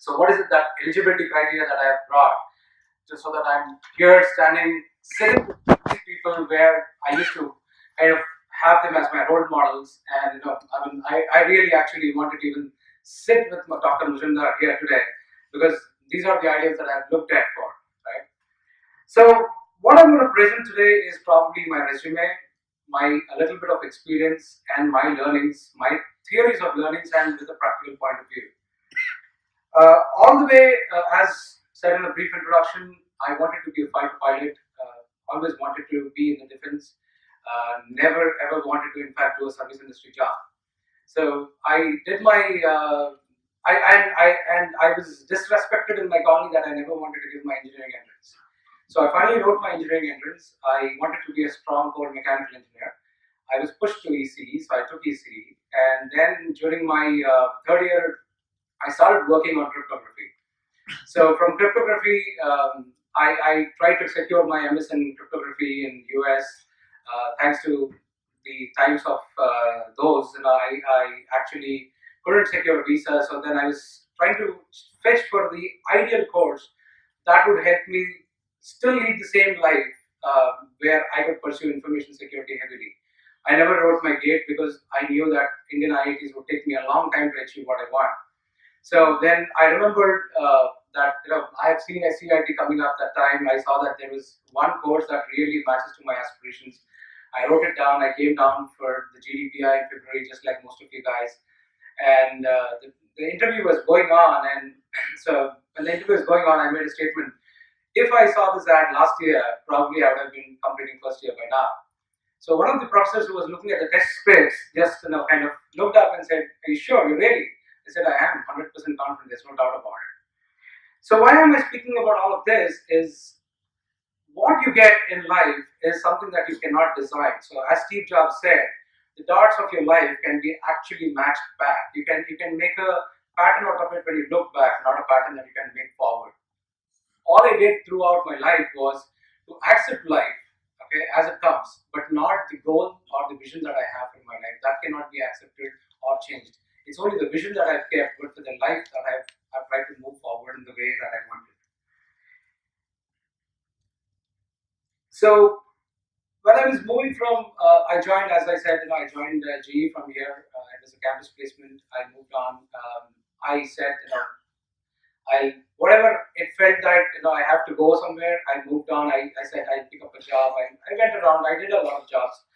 So what is it that eligibility criteria that I have brought, just so that I'm here sitting with these people where I used to kind of have them as my role models, and I really actually wanted to even sit with Dr. Mujumdar here today, because these are the ideas that I've looked at for, right? So what I'm going to present today is probably my resume, a little bit of experience, and my learnings, my theories of learnings, and with a practical point of view. All the way, as said in a brief introduction, I wanted to be a fighter pilot. Always wanted to be in the defense. Never ever wanted to, in fact, do a service industry job. So I did my. I was disrespected in my colony that I never wanted to give my engineering entrance. So I finally wrote my engineering entrance. I wanted to be a strong core mechanical engineer. I was pushed to ECE, so I took ECE, and then during my third year, I started working on cryptography. So from cryptography, I tried to secure my MS in cryptography in US. Thanks to the times of those, I actually couldn't secure a visa. So then I was trying to fetch for the ideal course that would help me still lead the same life, where I could pursue information security heavily. I never wrote my GATE because I knew that Indian IITs would take me a long time to achieve what I want. So then I remembered that I have seen SCIT coming up that time. I saw that there was one course that really matches to my aspirations. I wrote it down. I came down for the GDPI in February, just like most of you guys. And the interview was going on. And so when the interview was going on, I made a statement. If I saw this ad last year, probably I would have been completing first year by now. So one of the professors who was looking at the test scripts just kind of looked up and said, "Are you sure? You're ready?" I said, "I am 100% confident. There's no doubt about it." So why am I speaking about all of this is what you get in life is something that you cannot design. So as Steve Jobs said, the dots of your life can be actually matched back. You can make a pattern out of it when you look back, not a pattern that you can make forward. All I did throughout my life was to accept life, okay, as it comes, but not the goal or the vision that I have in my life. That cannot be accepted or changed. It's only the vision that I've kept, but for the life that I've tried to move forward in the way that I wanted. So when I was moving from, I joined, as I said, I joined GE from here. It was a campus placement. I moved on. I said, whatever it felt like, I have to go somewhere. I moved on. I said I'll pick up a job. I went around. I did a lot of jobs.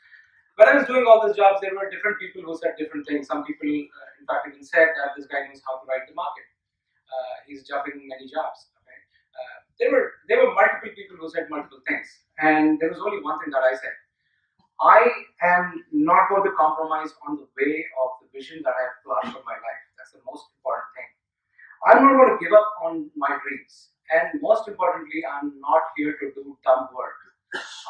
When I was doing all these jobs, there were different people who said different things. Some people, in fact, even said that this guy knows how to write the market. He's jumping many jobs. Okay? There were multiple people who said multiple things, and there was only one thing that I said. I am not going to compromise on the way of the vision that I have planned for my life. That's the most important thing. I'm not going to give up on my dreams, and most importantly, I'm not here to do dumb work.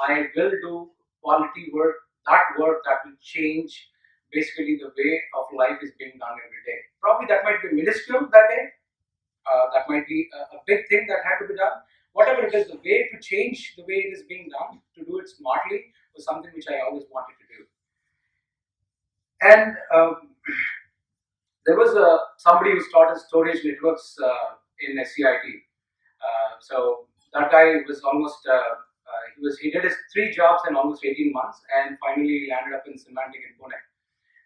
I will do quality work, that will change basically the way of life is being done every day. Probably that might be minuscule that day. That might be a big thing that had to be done. Whatever it is, the way to change the way it is being done, to do it smartly, was something which I always wanted to do. And there was somebody who started storage networks in SCIT. So that guy was almost he did his 3 jobs in almost 18 months, and finally landed up in Semantic in Pune.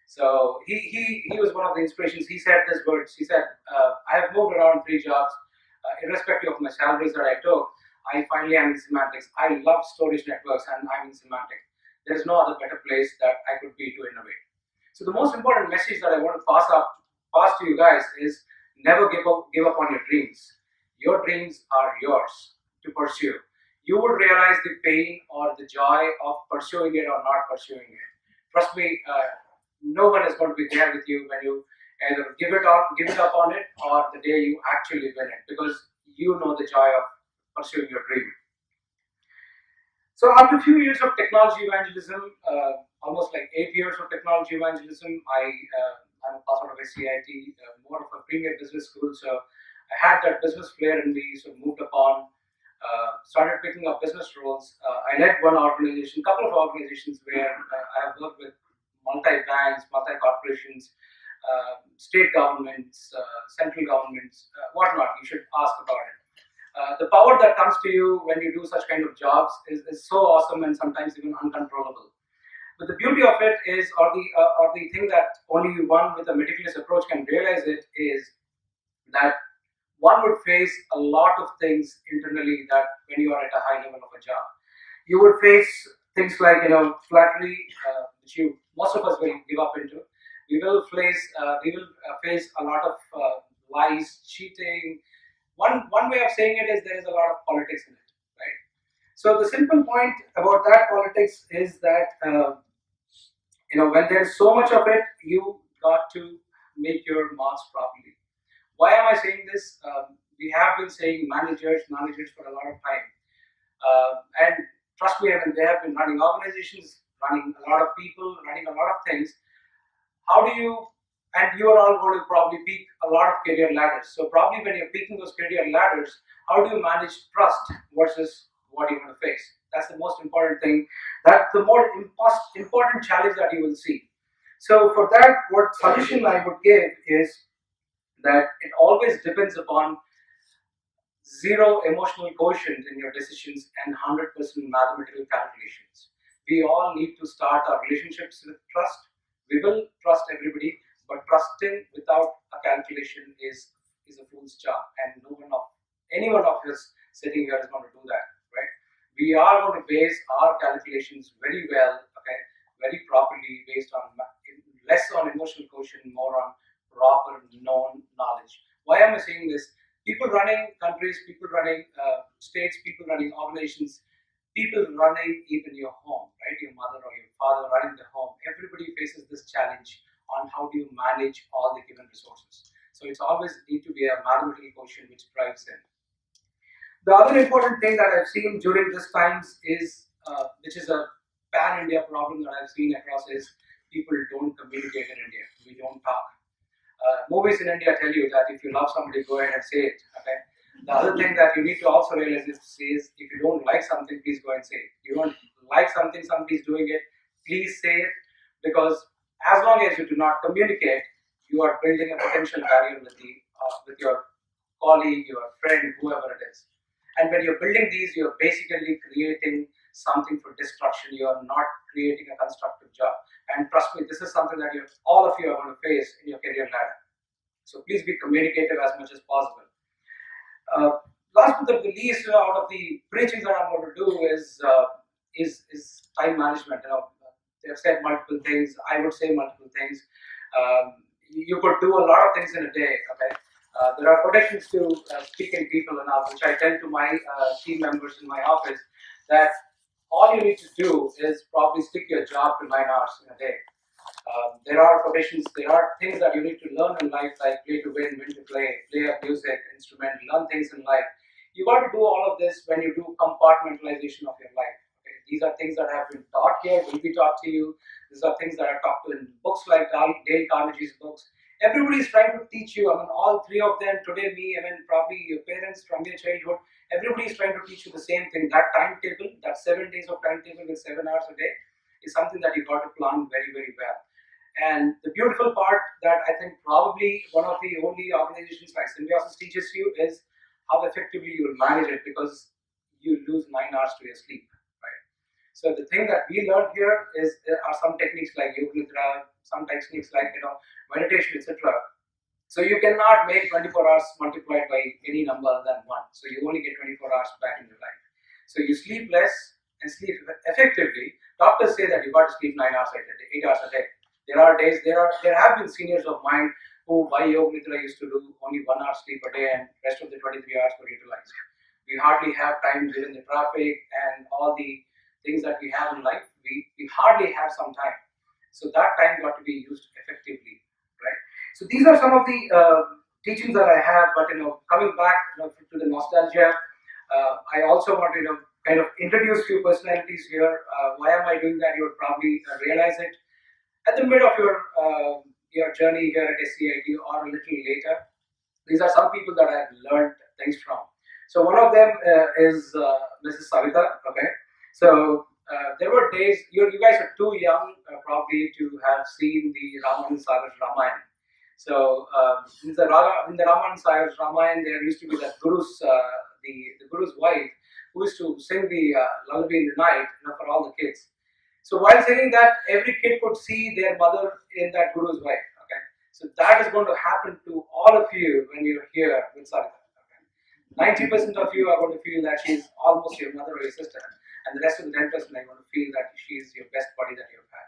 So he was one of the inspirations. He said these words. He said, "I have moved around 3 jobs, irrespective of my salaries that I took. I finally am in semantics. I love storage networks, and I'm in semantics. There is no other better place that I could be to innovate." So the most important message that I want to pass to you guys is never give up on your dreams. Your dreams are yours to pursue. You would realize the pain or the joy of pursuing it or not pursuing it. Trust me, no one is going to be there with you when you either give it up on it, or the day you actually win it, because you know the joy of pursuing your dream. So after a few years of technology evangelism, almost like 8 years of technology evangelism, I'm a passer of SCIT, more of a premier business school. So I had that business flair in me, so moved upon, started picking up business roles. I led one organization, couple of organizations where I have worked with multi-banks, multi-corporations, state governments, central governments, whatnot. You should ask about it. The power that comes to you when you do such kind of jobs is so awesome and sometimes even uncontrollable. But the beauty of it is, or the thing that only one with a meticulous approach can realize it, is that one would face a lot of things internally that when you are at a high level of a job, you would face things like flattery, which you most of us will give up into. We will face a lot of lies, cheating. One way of saying it is there is a lot of politics in it, right? So the simple point about that politics is that when there is so much of it, you got to make your marks properly. Why am I saying this? We have been saying managers for a lot of time, and trust me, I mean, they have been running organizations, running a lot of people, running a lot of things. How do you, and you are all going to probably peak a lot of career ladders. So probably when you're peaking those career ladders, how do you manage trust versus what you're going to face? That's the most important thing. That's the more important challenge that you will see. So for that, what suggestion I would give is that it always depends upon zero emotional quotient in your decisions and 100% mathematical calculations. We all need to start our relationships with trust. We will trust everybody, but trusting without a calculation is a fool's job, and any one of us sitting here is going to do that, right? We are going to base our calculations very well, okay, very properly, based on less on emotional quotient, more on proper known knowledge. Why am I saying this? People running countries, people running states, people running organizations, people running even your home, right? Your mother or your father running the home. Everybody faces this challenge on how do you manage all the given resources. So it's always need to be a mathematical quotient which drives in. The other important thing that I've seen during this times is, which is a pan-India problem that I've seen across, is people don't communicate in India. We don't talk. Movies in India tell you that if you love somebody, go ahead and say it. Okay. The other thing that you need to also realize is if you don't like something, please go and say it. You don't like something, somebody's doing it, please say it, because as long as you do not communicate, you are building a potential barrier with your colleague, your friend, whoever it is. And when you're building these, you're basically creating something for destruction. You are not creating a constructive job. And trust me, this is something that all of you are going to face in your career ladder. So please be communicative as much as possible. Last but not the least, out of the preaching that I'm going to do is time management. They've said multiple things. I would say multiple things. You could do a lot of things in a day. Okay. There are protections to speaking people and all, which I tell to my team members in my office, that all you need to do is probably stick your job to 9 hours in a day. There are quotations, there are things that you need to learn in life, like play to win, win to play a music instrument, learn things in life. You got to do all of this when you do compartmentalization of your life. Okay? These are things that have been taught here, will be taught to you. These are things that are taught to in books like Dale Carnegie's books. Everybody is trying to teach you. I mean, all three of them, today me, I mean, probably your parents from their childhood, everybody is trying to teach you the same thing. That timetable, that 7 days of timetable with 7 hours a day, is something that you got to plan very, very well. And the beautiful part that I think probably one of the only organizations like Symbiosis teaches you is how effectively you will manage it, because you lose 9 hours to your sleep, right? So the thing that we learned here are some techniques like yoga nidra, some techniques like meditation, etc. So you cannot make 24 hours multiplied by any number other than 1. So you only get 24 hours back in your life. So you sleep less and sleep effectively. Doctors say that you got to sleep 9 hours a day, 8 hours a day. There have been seniors of mine who by yoga nidra used to do only 1 hour sleep a day, and rest of the 23 hours were utilized. We hardly have time given the traffic and all the things that we have in life. We hardly have some time. So that time got to be used effectively, right? So these are some of the teachings that I have. But coming back to the nostalgia, I also want to kind of introduce few personalities here. Why am I doing that? You would probably realize it at the mid of your journey here at SCIT or a little later. These are some people that I have learned things from. So one of them is Mrs. Savita. Okay, so there were days, you guys are too young probably to have seen the Raman Sagar Ramayana. So in the Ramayana, there used to be that the guru's wife who used to sing the lullaby in the night, for all the kids. So while singing that, every kid could see their mother in that guru's wife. Okay, so that is going to happen to all of you when you're here with Sarita. 90% of you are going to feel that she's almost your mother or your sister, and the rest of the 10% are going to feel that she's your best buddy that you've had.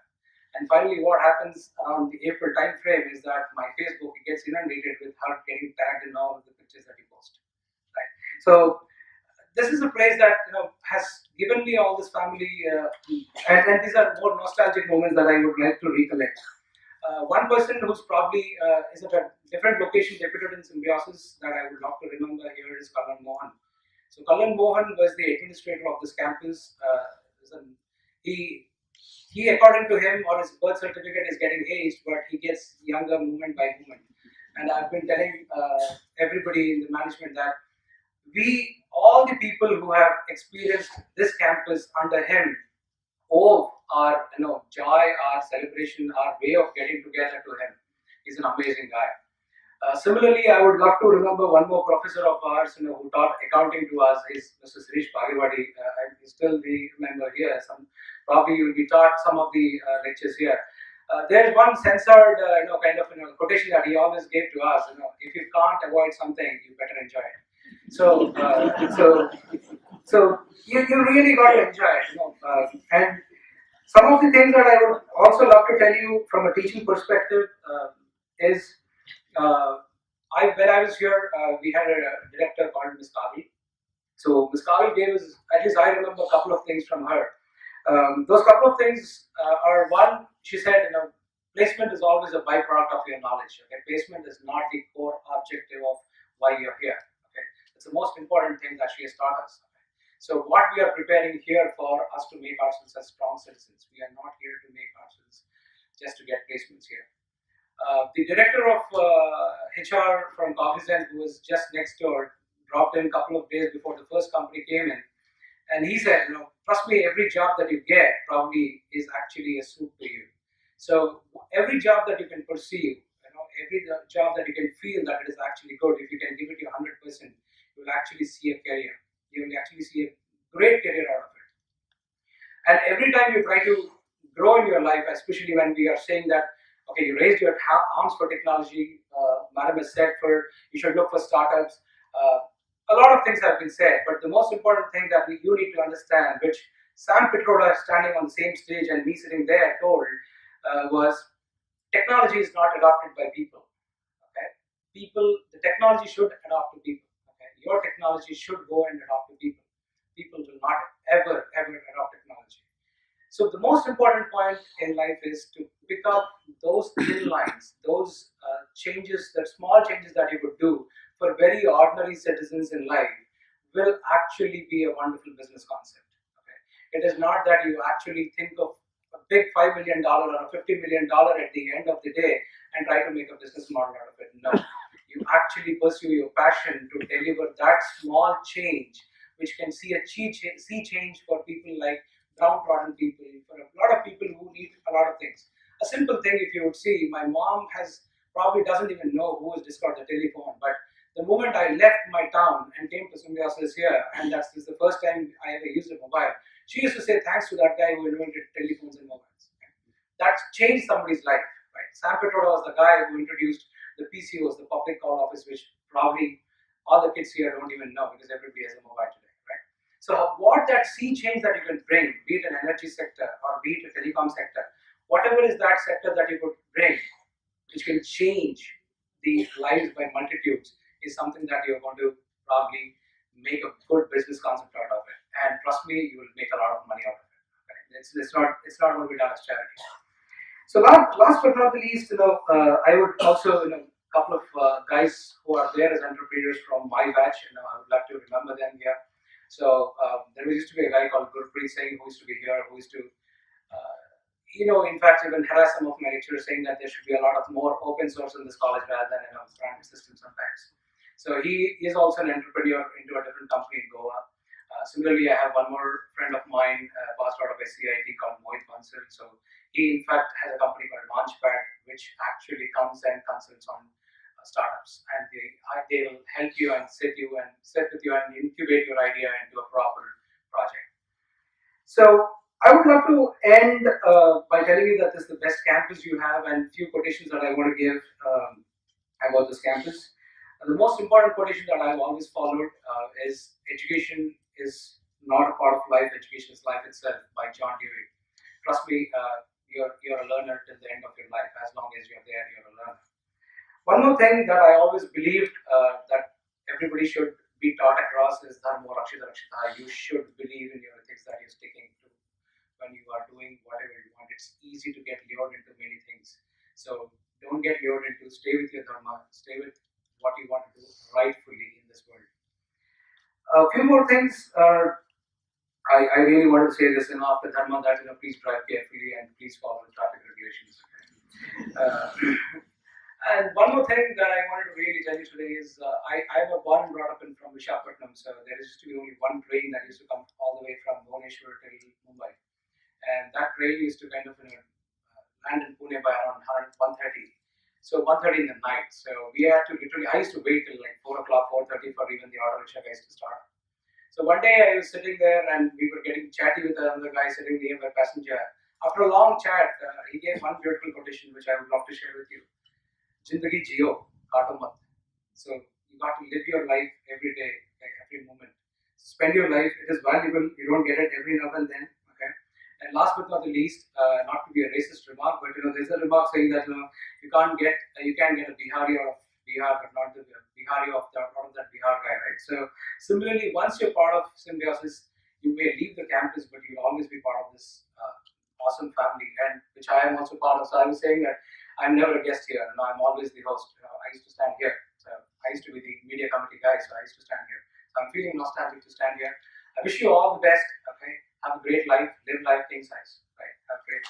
And finally, what happens around the April time frame is that my Facebook gets inundated with her getting tagged in all of the pictures that you post. Right. So this is a place that has given me all this family, and these are more nostalgic moments that I would like to recollect. One person who's probably is at a different location deputed in Symbiosis that I would love to remember here is Kallan Mohan. So Kallan Mohan was the administrator of this campus. He, according to him, or his birth certificate is getting aged, but he gets younger moment by moment. And I've been telling everybody in the management that all the people who have experienced this campus under him, owe our joy, our celebration, our way of getting together to him. He's an amazing guy. Similarly, I would love to remember one more professor of ours, who taught accounting to us, is Mr. Sirish Bhagirwadi. I'm still the member here. Probably you will be taught some of the lectures here. There's one censored, quotation that he always gave to us. If you can't avoid something, you better enjoy it. So you really got to enjoy it. And some of the things that I would also love to tell you from a teaching perspective is. When I was here, we had a director called Ms. Kali. So Ms. Kali gave us, at least I remember, a couple of things from her. Those couple of things are one, she said, placement is always a byproduct of your knowledge. Okay? Placement is not the core objective of why you're here. Okay? It's the most important thing that she has taught us. Okay? So what we are preparing here for us to make ourselves as strong citizens. We are not here to make ourselves just to get placements here. The director of HR from Cognizant, who was just next door, dropped in a couple of days before the first company came in, and he said, trust me, every job that you get probably is actually a suit to you. So every job that you can perceive, every job that you can feel that it is actually good, if you can give it your 100%, you will actually see a career. You will actually see a great career out of it. And every time you try to grow in your life, especially when we are saying that, okay, you raised your arms for technology, Madam has said you should look for startups. A lot of things have been said, but the most important thing that you need to understand, which Sam Pitroda standing on the same stage and me sitting there told, was technology is not adopted by people. Okay, the technology should adopt to people. Okay, your technology should go and adopt to people. People will not ever adopt technology. So the most important point in life is to pick up those thin lines, those changes, the small changes that you could do for very ordinary citizens in life will actually be a wonderful business concept. Okay? It is not that you actually think of a big $5 million or a $50 million at the end of the day and try to make a business model out of it. No, you actually pursue your passion to deliver that small change, which can see a sea change for people like downtrodden people, for a lot of people who need a lot of things. A simple thing, if you would see, my mom probably doesn't even know who has discovered the telephone, but the moment I left my town and came to Symbiosis here, and this is the first time I ever used a mobile, she used to say thanks to that guy who invented telephones and mobiles. Okay? That changed somebody's life. Right? Sam Pitroda was the guy who introduced the PCOs, the public call office, which probably all the kids here don't even know because everybody has a mobile today. So what that sea change that you can bring, be it an energy sector or be it a telecom sector, whatever is that sector that you could bring, which can change the lives by multitudes, is something that you're going to probably make a good business concept out of it. And trust me, you will make a lot of money out of it. Okay? It's not going to be done as charity. So last but not the least, I would also, a couple of guys who are there as entrepreneurs from my batch, I would love to remember them here. So there used to be a guy called Gurpreet Singh who used to be here, who used to, in fact, even harass some of my lecturers saying that there should be a lot of more open source in this college rather than branded system sometimes. So he is also an entrepreneur into a different company in Goa. Similarly, I have one more friend of mine passed out of SCIT called Mohit Bansal. So he, in fact, has a company called Launchpad, which actually comes and consults on startups, and they will help you and sit with you and incubate your idea into a proper project. So I would love to end by telling you that this is the best campus you have, and few quotations that I want to give about this campus. The most important quotation that I've always followed is education is not a part of life, education is life itself, by John Dewey. Trust me, you're a learner till the end of your life. As long as you're there, you're a learner. One more thing that I always believed that everybody should be taught across is Dharma Rakshita Rakshita. You should believe in your ethics that you're sticking to when you are doing whatever you want. It's easy to get lured into many things. So don't get lured into, stay with your Dharma, stay with what you want to do rightfully in this world. A few more things. I really wanted to say this, after Dharma, that please drive carefully and please follow the traffic regulations. And one more thing that I wanted to really tell you today is I was born and brought up from Visakhapatnam, so there used to be only one train that used to come all the way from Bhubaneswar till Mumbai, and that train used to kind of land in Pune by around 1:30. So 1:30 in the night. So we had to literally, I used to wait till like 4 o'clock, 4:30 for even the auto rickshaw guys to start. So one day I was sitting there and we were getting chatty with another guy sitting near my passenger. After a long chat, he gave one beautiful quotation which I would love to share with you. Jindagi jiyo, kaato mat. So you got to live your life every day, like every moment. Spend your life, it is valuable, you don't get it every now and then. Okay. And last but not the least, not to be a racist remark, but there's a remark saying that you can get a Bihari out of Bihar, but not the Bihari of that Bihar guy, right? So similarly, once you're part of Symbiosis, you may leave the campus, but you'll always be part of this awesome family, and which I am also part of. So I was saying that I'm never a guest here. No, I'm always the host. I used to stand here. So I used to be the media committee guy, so I used to stand here. So I'm feeling nostalgic to stand here. I wish you all the best. Okay, have a great life. Live life king size. Right. Have a great.